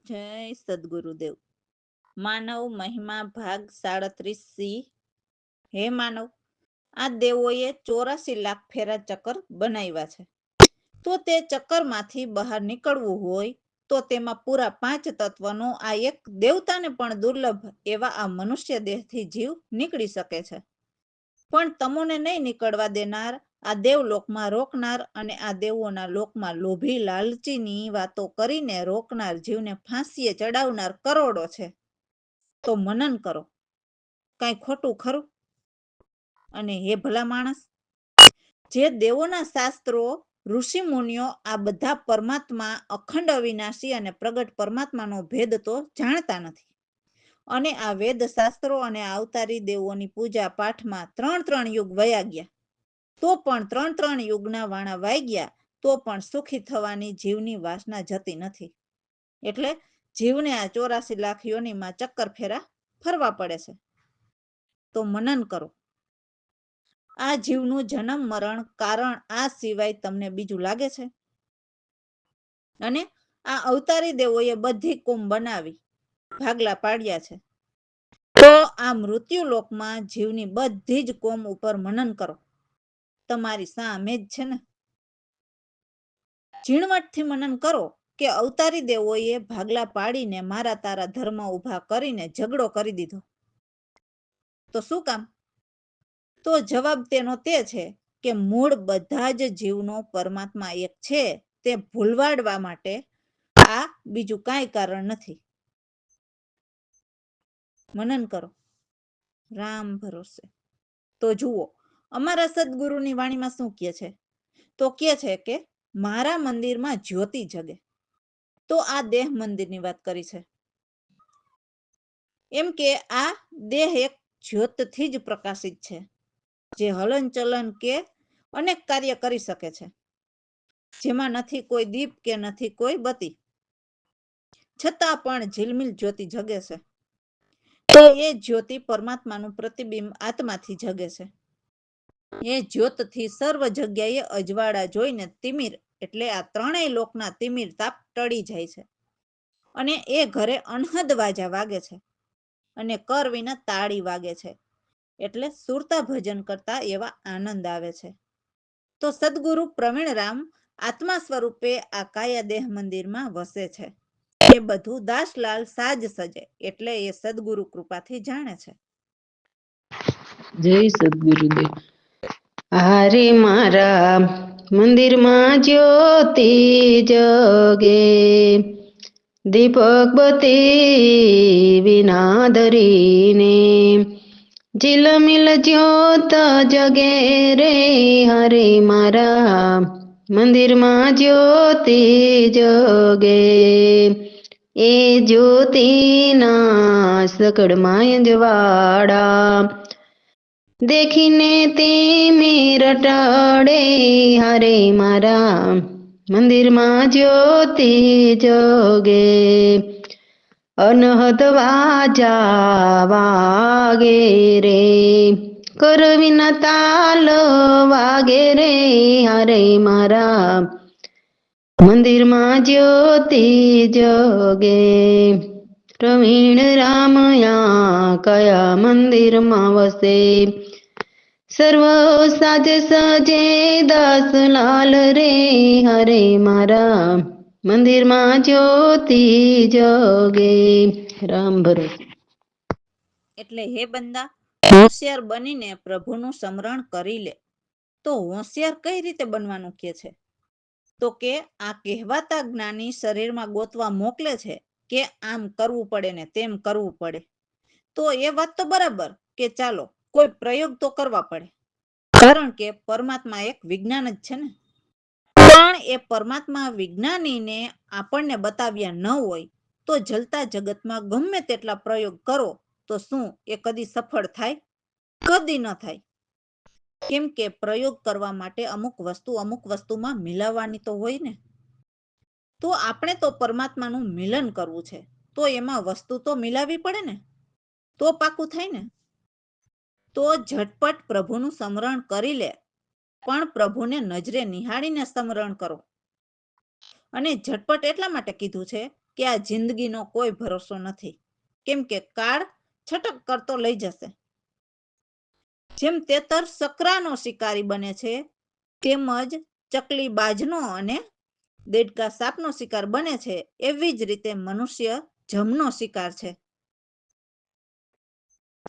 જય સદગુરુદેવ. માનવ મહિમા ભાગ 37C. હે માનવ, આ દેવોએ 84 લાખ ફેરા ચક્કર બનાવ્યા છે. તો તે ચક્કરમાંથી બહાર નીકળવું હોય તો તેમાં પૂરા 5 તત્વનો આ એક દેવતાને પણ દુર્લભ એવા આ મનુષ્ય દેહથી જીવ નીકળી શકે છે. પણ તમોને નહીં નીકળવા દેનાર, આ દેવલોકમાં રોકનાર અને આ દેવોના લોકમાં લોભી લાલચીની વાતો કરીને રોકનાર જીવને ફાંસીએ ચડાવનાર કરોડો છે. તો મનન કરો, કાંઈ ખોટું ખરું? અને હે ભલા માણસ, જે દેવોના શાસ્ત્રો ઋષિ મુનિઓ આ બધા પરમાત્મા અખંડ અવિનાશી અને પ્રગટ પરમાત્માનો ભેદ તો જાણતા નથી. અને આ વેદ શાસ્ત્રો અને અવતારી દેવોની પૂજા પાઠમાં 3 યુગ વયા ગયા. તો પણ 3 યુગના વાણા વાઈ ગયા તો પણ સુખી થવાની જીવની વાસના જતી નથી. એટલે જીવને આ 84 લાખ યોનીમાં ચક્કર ફેરા ફરવા પડે છે. તો મનન કરો. આ જીવનું જન્મ મરણ કારણ આ સિવાય તમને બીજું લાગે છે? અને આ અવતારી દેવોએ બધી કોમ બનાવી ભાગલા પાડ્યા છે. તો આ મૃત્યુ લોકમાં જીવની બધી જ કોમ ઉપર મનન કરો. તમારી સામે જ છે ને. ઝીણવટથી મનન કરો કે અવતારી દેવોએ ભાગલા પાડીને મારા તારા ધર્મ ઊભા કરીને ઝઘડો કરી દીધો. તો શું કામ? તો જવાબ તેનો તે છે કે મૂળ બધા જ જીવનો પરમાત્મા એક છે તે ભૂલવાડવા માટે આ બીજું કાંઈ કારણ નથી. મનન કરો, રામ ભરોસે. તો જુઓ, અમારા સદગુરુની વાણીમાં શું કહે છે? તો કહે છે કે મારા મંદિરમાં જ્યોતિ જગે. તો આ દેહ મંદિરની વાત કરી છે. એમ કે આ દેહ એક જ્યોતથી જ પ્રકાશિત છે, જે હલન ચલન કે અનેક કાર્ય કરી શકે છે, જેમાં નથી કોઈ દીપ કે નથી કોઈ બત્તી, છતાં પણ ઝિલમિલ જ્યોતિ જગે છે. તો એ જ્યોતિ પરમાત્માનું પ્રતિબિંબ આત્માથી જગે છે. એ જ્યોતથી સર્વ જગ્યાએ અજવાળા જોઈને તિમિર એટલે આ 3 લોકના તિમિર તાપ ટળી જાય છે. અને એ ઘરે અનહદ વાજા વાગે છે અને કર વિના તાળી વાગે છે. એટલે સુરતા ભજન કરતા એવા આનંદ આવે છે. તો સદગુરુ પ્રવીણરામ આત્મા સ્વરૂપે આ કાયા દેહ મંદિરમાં વસે છે. એ બધું દાસલાલ સાજ સજે એટલે એ સદગુરુ કૃપાથી જાણે છે. જય સદગુરુદેવ. હારે મારા મંદિરમાં જ્યોતિ જગે, દીપક બત્તી વિના ધરીને, ઝિલમિલ જ્યોત જગે રે. હરે મારા મંદિરમાં જ્યોતિ જગે, એ જ્યોતિના સકળમાં અંજવાળા દેખીને તે રટાડે. હારે મારા મંદિરમાં જ્યોતિ જગે, અનહદ વાજા વાગે રે, કર વિના તાલ વાગે રે. હારે મારા મંદિરમાં જ્યોતિ જગે, પ્રવીણ રામયા કયા મંદિરમાં વસે, સર્વ સાજ સજે દાસલાલ રે. હરે મારા મંદિરમાં જ્યોતિ જગે. રામ ભરોસે. એટલે હે બંદા, હોશિયાર બનીને પ્રભુનું સ્મરણ કરી લે. તો હોશિયાર કઈ રીતે બનવાનું કે છે? તો કે આ કહેવાતા જ્ઞાની શરીરમાં ગોતવા મોકલે છે કે આમ કરવું પડે ને તેમ કરવું પડે. તો એ વાત તો બરાબર કે ચાલો કોઈ પ્રયોગ તો કરવા પડે, કારણ કે પરમાત્મા એક વિજ્ઞાન જ છે ને. પણ એ પરમાત્મા વિજ્ઞાનીને આપણને બતાવ્યા ન હોય તો જલતા જગતમાં ગમે તેટલા પ્રયોગ કરો તો શું એ કદી સફળ થાય? કદી ન થાય. કેમ કે પ્રયોગ કરવા માટે અમુક વસ્તુમાં મિલાવવાની તો હોય ને. તો આપણે તો પરમાત્માનું મિલન કરવું છે, તો એમાં વસ્તુ તો મિલાવવી પડે ને, તો પાકું થાય ને. તો ઝટપટ પ્રભુનું સ્મરણ કરી લે, પણ પ્રભુને નજરે નિહાળીને સ્મરણ કરો. અને ઝટપટ એટલા માટે કીધું છે કે આ જિંદગીનો કોઈ ભરોસો નથી, કેમ કે કાળ છટક કરતો લઈ જશે. જેમ તેતર સકરાનો શિકારી બને છે, તેમજ ચકલી બાજનો અને દેડકા સાપનો શિકાર બને છે, એવી જ રીતે મનુષ્ય જમનો શિકાર છે,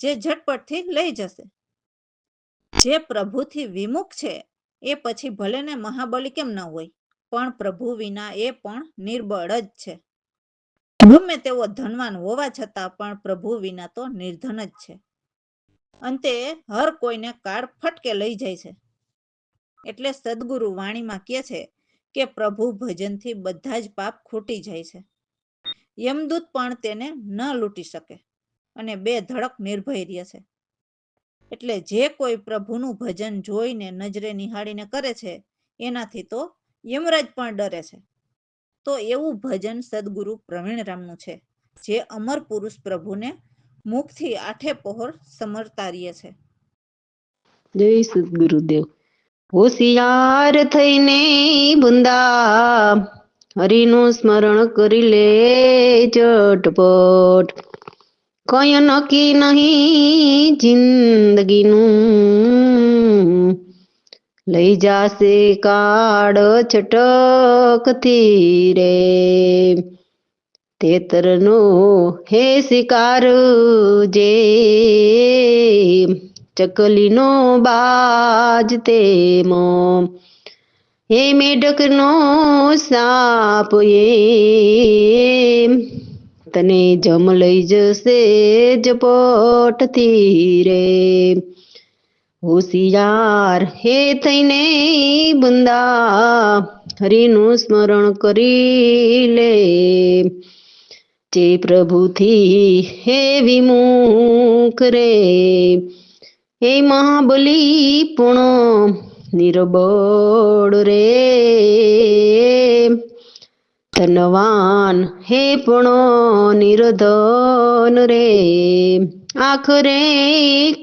જે ઝટપટથી લઈ જશે. જે પ્રભુથી વિમુખ છે એ પછી ભલે ને મહાબલી કેમ ન હોય, પણ પ્રભુ વિના એ પણ નિર્બળ જ છે. ગમે તેવો ધનવાન હોવા છતાં પણ પ્રભુ વિના તો નિર્ધન જ છે. અંતે હર કોઈને કાળ ફટકે લઈ જાય છે. એટલે સદગુરુ વાણીમાં કહે છે કે પ્રભુ ભજનથી બધા જ પાપ ખૂટી જાય છે. યમદૂત પણ તેને ન લૂંટી શકે અને બે ધડક નિર્ભય રહે છે. એટલે જે કોઈ પ્રભુનું ભજન જોઈને નજરે નિહાળીને કરે છે, એનાથી તો યમરાજ પણ ડરે છે. તો એવું ભજન સદગુરુ પ્રવીણરામનું છે, જે અમર પુરુષ પ્રભુને મુખથી આઠે પહોર સમરતા રહીએ છે. જય સદગુરુદેવ. હોશિયાર થઈને બુંદા હરિનું સ્મરણ કરી લે ઝટપટ. કઈ નક્કી નહીં જિંદગીનું, લઈ જાશે કાળ છટકતી રે. તેતરનો હે શિકાર જે ચકલીનો બાજ તેમો, હે મેઢકનો સાપ એ તને જમ લઈ જશે ઝપટથી રે. હોશિયાર હે થઈને બંદા હરિનું સ્મરણ કરી લે. જે પ્રભુથી હે વિમુખ રે, હે મહાબલી પણ નિર્બળ રે. ધનવાન હે પણ નિર્ધન રે, આખરે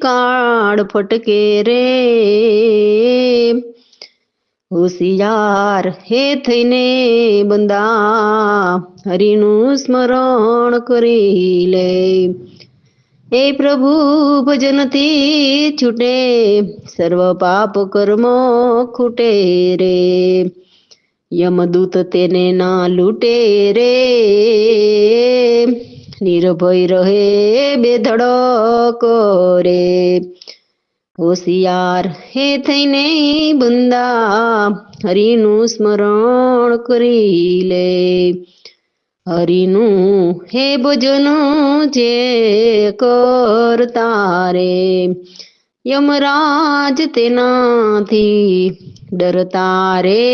કાળ ફટકે રે. હોશિયાર હે થઈને બંદા હરિનું સ્મરણ કરી લે. હે પ્રભુ ભજનથી છૂટે સર્વ પાપ કર્મો ખૂટે રે. યમદૂત તેને ના લૂટે રે, નિર્ભય રહે બેધડક રે. હોશિયાર હે થઈને બંદા હરિનું સ્મરણ કરી લે. હરિનું હે ભજન જે કરતા રે, યમરાજ તેનાથી ડરતા રે.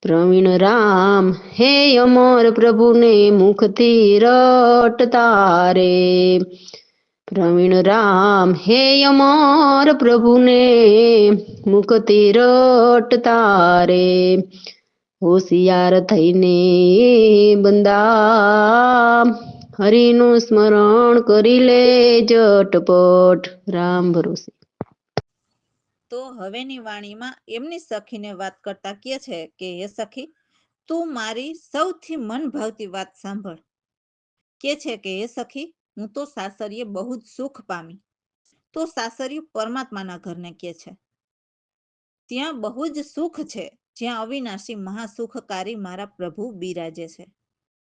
પ્રવીણ રામ હે અમર પ્રભુને મુખથી રટતા રે. પ્રવીણ રામ હે અમર પ્રભુને મુખથી રટતા રે. હોશિયાર થઈને બંદા હરિનું સ્મરણ કરી લે ઝટપટ. રામ ભરોસે. તો હવેની વાણીમાં એમની સખીને વાત કરતા કહે છે કે હે સખી, તું મારી સૌથી મન ભાવતી વાત સાંભળ. કે છે કે હે સખી, હું તો સાસરીએ બહુ જ સુખ પામી. તો સાસરિયું પરમાત્માના ઘરને કહે છે. ત્યાં બહુ જ સુખ છે, જ્યાં અવિનાશી મહાસુખકારી મારા પ્રભુ બિરાજે છે.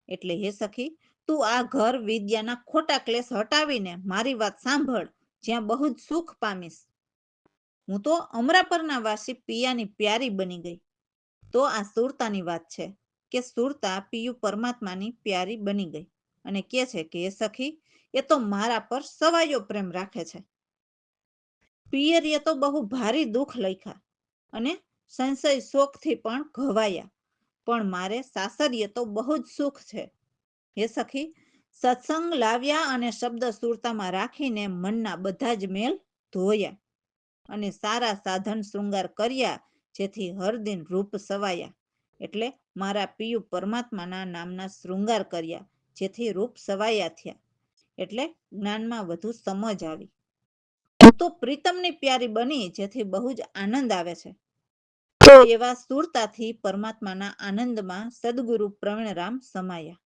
એટલે હે સખી, તું આ ઘર વિદ્યાના ખોટા ક્લેશ હટાવીને મારી વાત સાંભળ, જ્યાં બહુ જ સુખ પામીશ. હું તો અમરાપરના વાસી પિયાની પ્યારી બની ગઈ. તો આ સુરતાની વાત છે કે સુરતા પિયુ પરમાત્માની પ્યારી બની ગઈ અને કહે છે કે એ સખી, એ તો મારા પર સવાયો પ્રેમ રાખે છે. પિયરીએ તો બહુ ભારી દુઃખ લખ્યા અને સંશય શોકથી પણ ઘવાયા, પણ મારે સાસરીએ તો બહુ જ સુખ છે. હે સખી, સત્સંગ લાવ્યા અને શબ્દ સુરતામાં રાખીને મનના બધા જ મેલ ધોયા અને સારા સાધન શૃંગાર કર્યા, જેથી હરદિન રૂપ સવાયા. એટલે મારા પિયુ પરમાત્માના નામના શૃંગાર કર્યા, જેથી રૂપ સવાયા થયા. એટલે જ્ઞાનમાં વધુ સમજ આવી. હું તો પ્રીતમની પ્યારી બની, જેથી બહુ જ આનંદ આવે છે. એવા સુરતાથી પરમાત્માના આનંદમાં સદગુરુ પ્રવીણરામ સમાયા.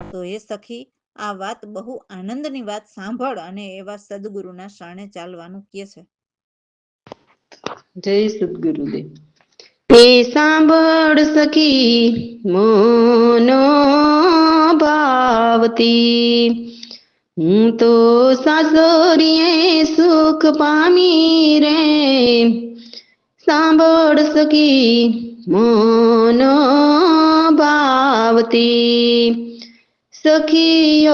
તો એ સખી, આ વાત બહુ આનંદની વાત સાંભળ અને એવા સદગુરુના શરણે ચાલવાનું કહે છે. જય સદગુરુદેવ. એ સાંભળ સખી મોનો ભાવતી, હું તો સાસરીએ સુખ પામી રે. સાંભળ સખી મોનો ભાવતી, સખી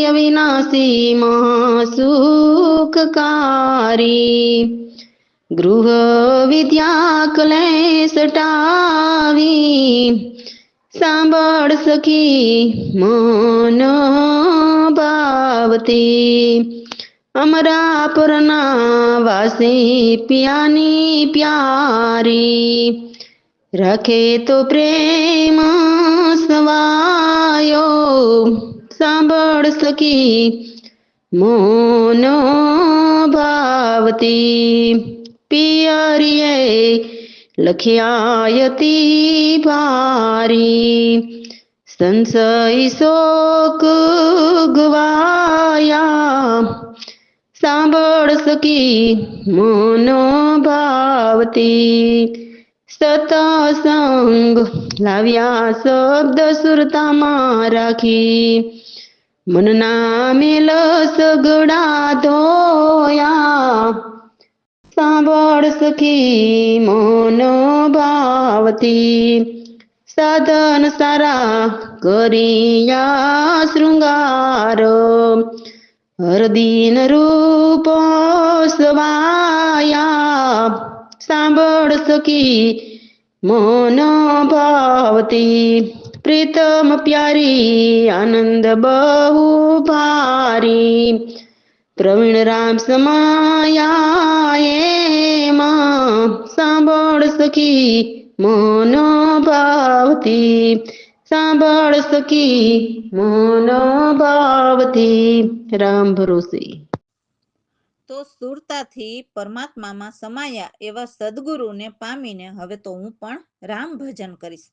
અવિનાશી મહાસુખકારી. ગૃહ વિદ્યા કલેશ ટાવી, સાંભળ સખી મોનો ભાવતી. અમરાપુરના વાસી પિયાની પ્યારી, રાખે તો પ્રેમ સવાયો. સાંભળ સખી મોનો ભાવતી, પિયરીએ લખ્યાયતી ભારી. સંશય શોક ગવાયા, સાંભળ સખી મોનો ભાવતી. સતસંગ લાવ્યા શબ્દ સુરતામાં રાખી, મનના મેલ સગડા ધોયા. સાંભળ સખી મોનો ભાવતી, સાધન સારા કરિયા શૃંગાર. હરદીન રૂપ સવાયા, સાંભળ સખી મોનો ભાવતી. પ્રીતમ પ્યારી આનંદ બહુ ભારી, પ્રવીણરામ સમાયા એમાં. સાંભળ સખી મોનો ભાવતી, સાંભળ સખી મોનો ભાવતી. રામ ભરોસે. તો સુરતાથી પરમાત્મામાં સમાયા એવા સદગુરુને પામીને હવે તો હું પણ રામ ભજન કરીશ.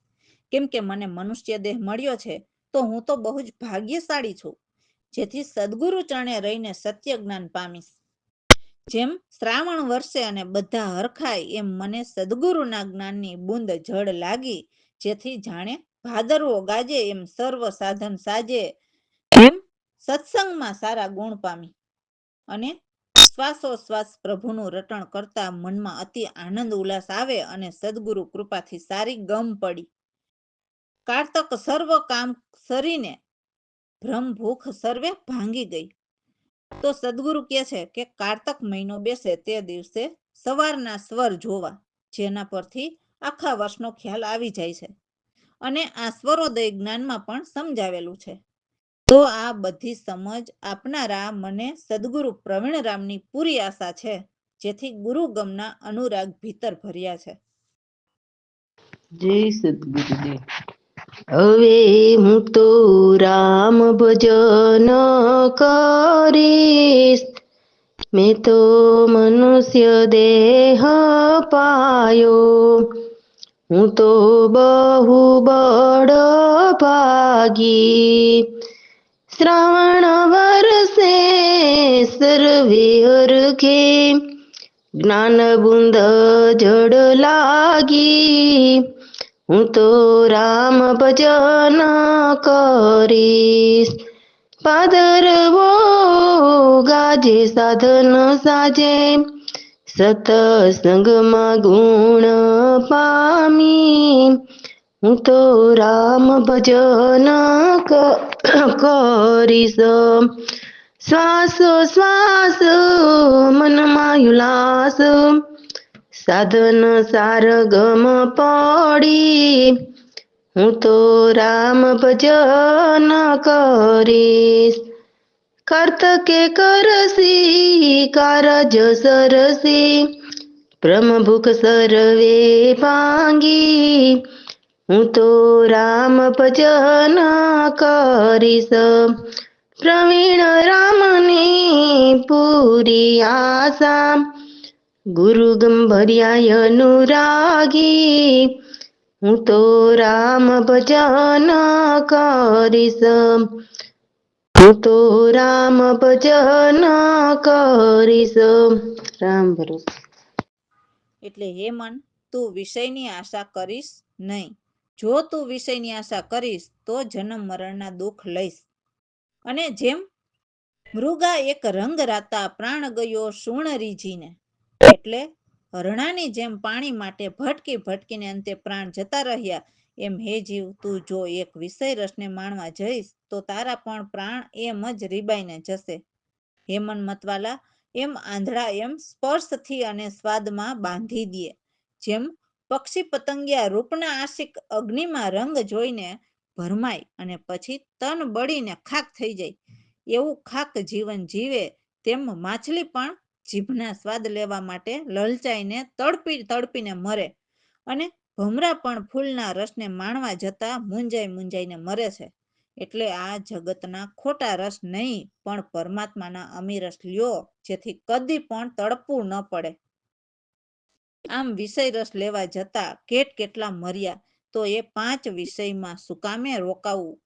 કેમ કે મને મનુષ્ય દેહ મળ્યો છે તો હું તો બહુ જ ભાગ્યશાળી છું, જેથી સદગુરુ ચરણે રહીને સત્ય જ્ઞાન પામીશ. જેમ શ્રાવણ વર્ષે અને બધા હરખાય એમ મને સદગુરુના જ્ઞાનની બુંદ જળ લાગી, જેથી જાણે ભાદરવો ગાજે એમ સર્વ સાધન સાજે, એમ સત્સંગમાં સારા ગુણ પામી અને શ્વાસોશ્વાસ પ્રભુનું રટણ કરતા મનમાં અતિ આનંદ ઉલ્લાસ આવે અને સદગુરુ કૃપાથી સારી ગમ પડી. કારતક સર્વ કામ સરીને ભ્રમ ભૂખ સર્વે ભાંગી ગઈ. તો સદગુરુ કહે છે કે કારતક મહિનો બેસે તે દિવસે સવારના સ્વર જોવા, જેના પરથી આખા વર્ષનો ખ્યાલ આવી જાય છે અને આ સ્વરોદય જ્ઞાનમાં પણ સમજાવેલું છે. તો આ બધી સમજ આપનારા મને સદગુરુ પ્રવીણરામની પૂરી આશા છે, જેથી ગુરુગમના અનુરાગ ભીતર ભર્યા છે. જય સદગુરુદેવ. હવે હું તો રામ ભજન કરીશ, મેં તો મનુષ્ય દેહ પાયો. હું તો બહુ બળ ભાગી, શ્રાવણ વર્ષે સર્વે હરખે જ્ઞાન બુંદ જડ લાગી. હું તો રામ ભજન કરીશ, પાદરવો ગાજે સાધન સાજે. સતસંગમાં ગુણ પામી, હું તો રામ ભજન કરીશ. શ્વાસ મનમાં ઉલ્લાસ, સાધન સારગમ પડી. હું તો રામ ભજન કરીશ, કાર્તકે કરસી કારજ સરસી. બ્રહ્મભૂખ સર્વે ભાંગી, હું તો રામ ભજન કરીશ. પ્રવીણ રામની પૂરી આશા, ગુરુ ગંભર્યા અનુરાગી હું તો રામ ભજન કરીશ હું તો રામ ભજન કરીશ રામ ભરોસે એટલે હે મન તું વિષયની આશા કરીશ નહીં. જો તું વિષયની આશા કરીશ તો જન્મ મરણના દુઃખ લઈશ. અને જેમ મૃગા એક રંગ રાતા પ્રાણ ગયો સુણરીજીને, એટલે હરણાની જેમ પાણી માટે ભટકી ભટકીને અંતે પ્રાણ જતા રહ્યા, એમ હે જીવ તું જો એક વિષય રસને માણવા જઈશ તો તારા પણ પ્રાણ એમ જ રીબાઈને જશે. હે મન મતવાલા, એમ આંધળા એમ સ્પર્શથી અને સ્વાદમાં બાંધી દે. જેમ પક્ષી પતંગિયા રૂપના આશિક અગ્નિમાં રંગ જોઈને ભરમાય અને પછી તન બળીને ખાક થઈ જાય, એવું ખાક જીવન જીવે, તેમ માછલી પણ જીભના સ્વાદ લેવા માટે લલચાઈને તડપી તડપીને મરે, અને ભમરા પણ ફૂલના રસને માણવા જતા મૂંઝાઈ મૂંઝાઈને મરે છે. એટલે આ જગતના ખોટા રસ નહીં, પણ પરમાત્માના અમી રસ લ્યો, જેથી કદી પણ તડપવું ન પડે. આમ વિષય રસ લેવા જતા કેટલા મર્યા, તો એ 5 વિષયમાં સુકામે રોકાવું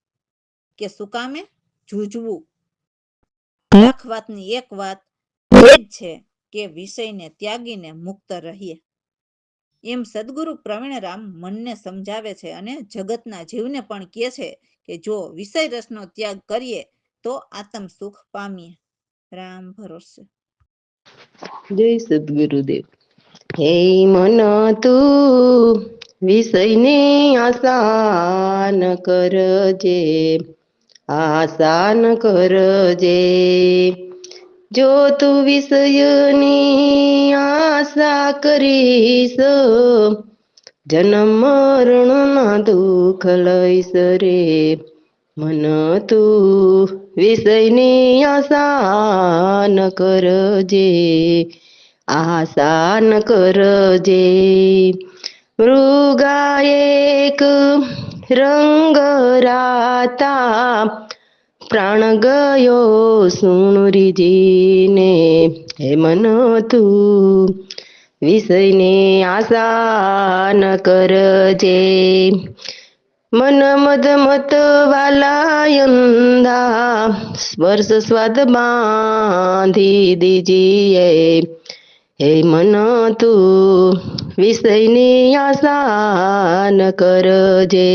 કે સુકામે જૂજવું. લાખ વાતની એક વાત એ જ છે કે વિષયને ત્યાગીને મુક્ત રહીએ. એમ સદગુરુ પ્રવીણરામ મનને સમજાવે છે અને જગતના જીવને પણ કહે છે કે જો વિષય રસનો ત્યાગ કરીએ તો આત્મ સુખ પામીએ. રામ ભરોસે. જય સદગુરુદેવ. હે મન તું વિષયની આશા ન કરજે, આશા ન કરજે. જો તું વિષયની આશા કરીશ, જન્મ મરણના દુઃખ લઈશ રે. મન તું વિષયની આશા ન કરજે, આશા ન કરજે. મૃગા એક રંગ રાતા પ્રાણ ગયો સુણરીજીને, હે મન તું વિષયની આશા ન કરજે. મન મદ મત વાલાયંદા સ્પર્શ સ્વાદ બાંધી દીજીએ, હે મન તું વિષયની આશા ન કરજે.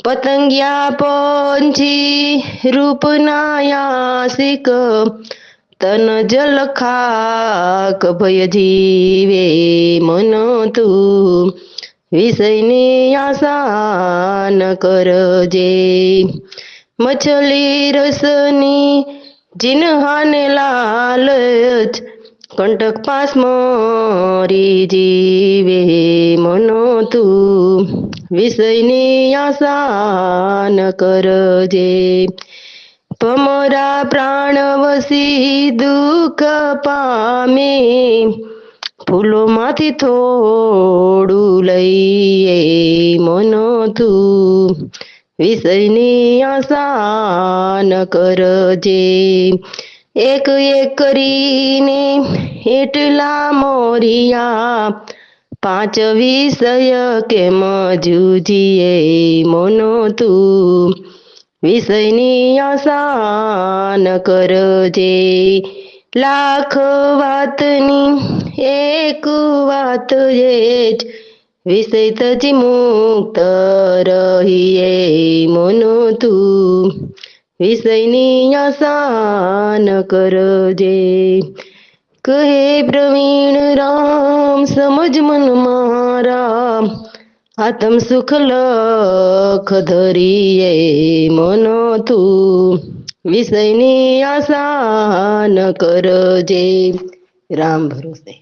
પતંગિયા પંછી રૂપના આશિક તન જલ ખાક ભય જીવે, મન તું વિષયની આશા ન કરજે. મછલી રસની જીન્હાને લાલચ કંટક પાસ મરી જીવે, મન તું વિષયની આશા ન કરજે. ભમરા પ્રાણ વસી દુઃખ પામે, ફૂલોમાંથી થોડું લઈએ, મન તું વિષયની આશા ન કરજે. એક એક કરીને એટલા મોરિયા, 5 વિષય કેમ જૂજીએ, મન તું વિષયની આશા ન કરજે. લાખ વાતની એક વાત એ જ, વિષય તજી મુક્ત રહીએ, મન તું વિષયની આશા ન કરજે. કહે પ્રવીણ રામ સમજ મન મારા, આત્મ સુખ લખ ધરીએ, મન તું વિષયની આશા ન કરજે. રામ ભરોસે.